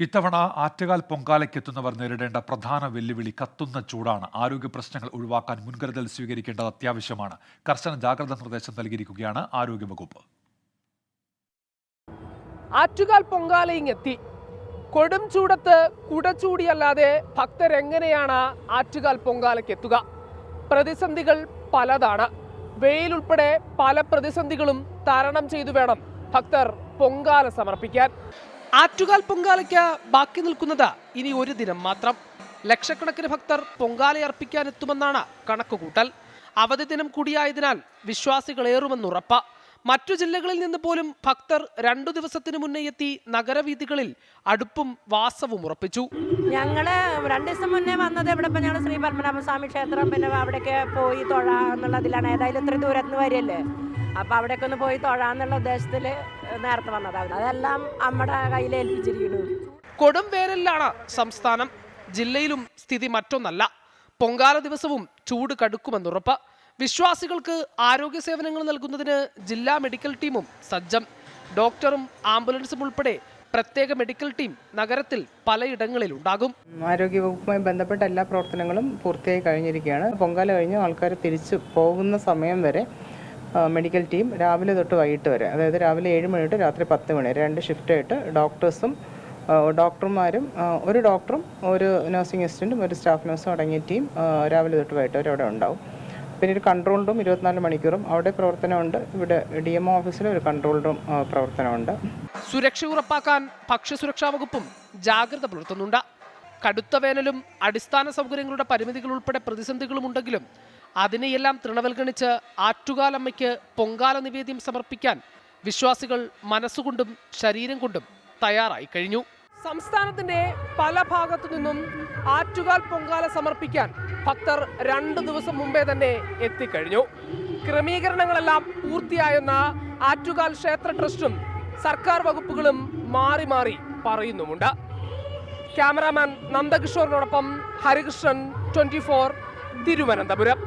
ഇത്തവണ ആറ്റുകാൽ പൊങ്കാലയ്ക്കെത്തുന്നവർ നേരിടേണ്ട പ്രധാന വെല്ലുവിളി കത്തുന്ന ചൂടാണ്. ആരോഗ്യ പ്രശ്നങ്ങൾ ഒഴിവാക്കാൻ മുൻകരുതൽ സ്വീകരിക്കേണ്ടത് അത്യാവശ്യമാണ്. കർശന ജാഗ്രതാ നിർദ്ദേശം നൽകിയിരിക്കുകയാണ് ആരോഗ്യവകുപ്പ്. ആറ്റുകാൽ പൊങ്കാല ഇങ്ങെത്തി. കൊടും ചൂടത്ത് കുടച്ചൂടിയല്ലാതെ ഭക്തരെങ്ങനെയാണ് ആറ്റുകാൽ പൊങ്കാലയ്ക്കെത്തുക? പ്രതിസന്ധികൾ പലതാണ്. വെയിലുൾപ്പെടെ പല പ്രതിസന്ധികളും തരണം ചെയ്തു വേണം ഭക്തർ പൊങ്കാല സമർപ്പിക്കാൻ. ആറ്റുകാൽ പൊങ്കാലയ്ക്ക് ബാക്കി നിൽക്കുന്നത് ഇനി ഒരു ദിനം മാത്രം. ലക്ഷക്കണക്കിന് ഭക്തർ പൊങ്കാലയർപ്പിക്കാനെത്തുമെന്നാണ് കണക്കുകൂട്ടൽ. അവധി ദിനം കൂടിയായതിനാൽ വിശ്വാസികളേറുമെന്നുറപ്പ്. മറ്റു ജില്ലകളിൽ നിന്ന് പോലും ഭക്തർ 2 ദിവസത്തിന് മുന്നേ എത്തി നഗരവീഥികളിൽ അടുപ്പും വാസവും ഉറപ്പിച്ചു. ഞങ്ങള് 2 ദിവസം മുന്നേ വന്നത് ഇവിടെ ഇപ്പം ഞങ്ങൾ ശ്രീ പത്മനാഭസ്വാമി ക്ഷേത്രം പിന്നെ അവിടേക്ക് പോയി തൊഴാന്നുള്ളതിലാണ്. ഏതായാലും ഇത്ര ദൂരത്തുനിന്ന് വരില്ലേ, അപ്പം അവിടേക്ക് ഒന്ന് പോയി തൊഴാന്നുള്ള ഉദ്ദേശത്തിൽ നേരത്തെ വന്നതാണ്. അതെല്ലാം നമ്മുടെ കയ്യിൽ ഏൽപ്പിച്ചിരിക്കുന്നു. കൊടും വേനലിലാണ് സംസ്ഥാനം. ജില്ലയിലും സ്ഥിതി മറ്റൊന്നല്ല. പൊങ്കാല ദിവസവും ചൂട് കടുക്കുമെന്നുറപ്പ്. വിശ്വാസികൾക്ക് ആരോഗ്യ സേവനങ്ങൾ നൽകുന്നതിന് ജില്ലാ മെഡിക്കൽ ടീമും സജ്ജം. ഡോക്ടറും ആംബുലൻസും ഉൾപ്പെടെ പ്രത്യേക മെഡിക്കൽ ടീം നഗരത്തിൽ പലയിടങ്ങളിലുണ്ടാകും. ആരോഗ്യവകുപ്പുമായി ബന്ധപ്പെട്ട എല്ലാ പ്രവർത്തനങ്ങളും പൂർത്തിയായി കഴിഞ്ഞിരിക്കുകയാണ്. പൊങ്കാല കഴിഞ്ഞ് ആൾക്കാർ തിരിച്ചു പോകുന്ന സമയം വരെ മെഡിക്കൽ ടീം രാവിലെ തൊട്ട് വൈകിട്ട് വരെ, അതായത് രാവിലെ 7 മണി തൊട്ട് രാത്രി 10 മണി വരെ 2 ഷിഫ്റ്റായിട്ട് ഡോക്ടർമാരും ഒരു ഡോക്ടറും ഒരു നഴ്സിംഗ് അസിസ്റ്റൻറ്റും ഒരു സ്റ്റാഫ് നഴ്സും അടങ്ങിയ ടീം രാവിലെ തൊട്ട് വൈകിട്ട് വരെ അവിടെ ഉണ്ടാവും. പിന്നെ ഒരു കൺട്രോൾ റൂം 24 മണിക്കൂറും അവിടെ പ്രവർത്തനമുണ്ട്. ഇവിടെ DMO ഓഫീസിൽ ഒരു കൺട്രോൾ റൂം പ്രവർത്തനമുണ്ട്. സുരക്ഷ ഉറപ്പാക്കാൻ ഭക്ഷ്യസുരക്ഷാ വകുപ്പും ജാഗ്രത പുലർത്തുന്നുണ്ട്. കടുത്ത വേനലും അടിസ്ഥാന സൗകര്യങ്ങളുടെ പരിമിതികൾ ഉൾപ്പെടെ പ്രതിസന്ധികളും ഉണ്ടെങ്കിലും അതിനെയെല്ലാം തൃണവൽഗണിച്ച് ആറ്റുകാലമ്മയ്ക്ക് പൊങ്കാല നിവേദ്യം സമർപ്പിക്കാൻ വിശ്വാസികൾ മനസ്സുകൊണ്ടും ശരീരം കൊണ്ടും തയ്യാറായി കഴിഞ്ഞു. സംസ്ഥാനത്തിന്റെ പല ഭാഗത്തു നിന്നും ആറ്റുകാൽ പൊങ്കാല സമർപ്പിക്കാൻ ഭക്തർ 2 ദിവസം മുമ്പേ തന്നെ എത്തിക്കഴിഞ്ഞു. ക്രമീകരണങ്ങളെല്ലാം പൂർത്തിയായെന്ന ആറ്റുകാൽ ക്ഷേത്ര ട്രസ്റ്റും സർക്കാർ വകുപ്പുകളും മാറി മാറി പറയുന്നുമുണ്ട്. ക്യാമറാമാൻ നന്ദകിഷോറിനോടൊപ്പം ഹരികൃഷ്ണൻ, 24 തിരുവനന്തപുരം.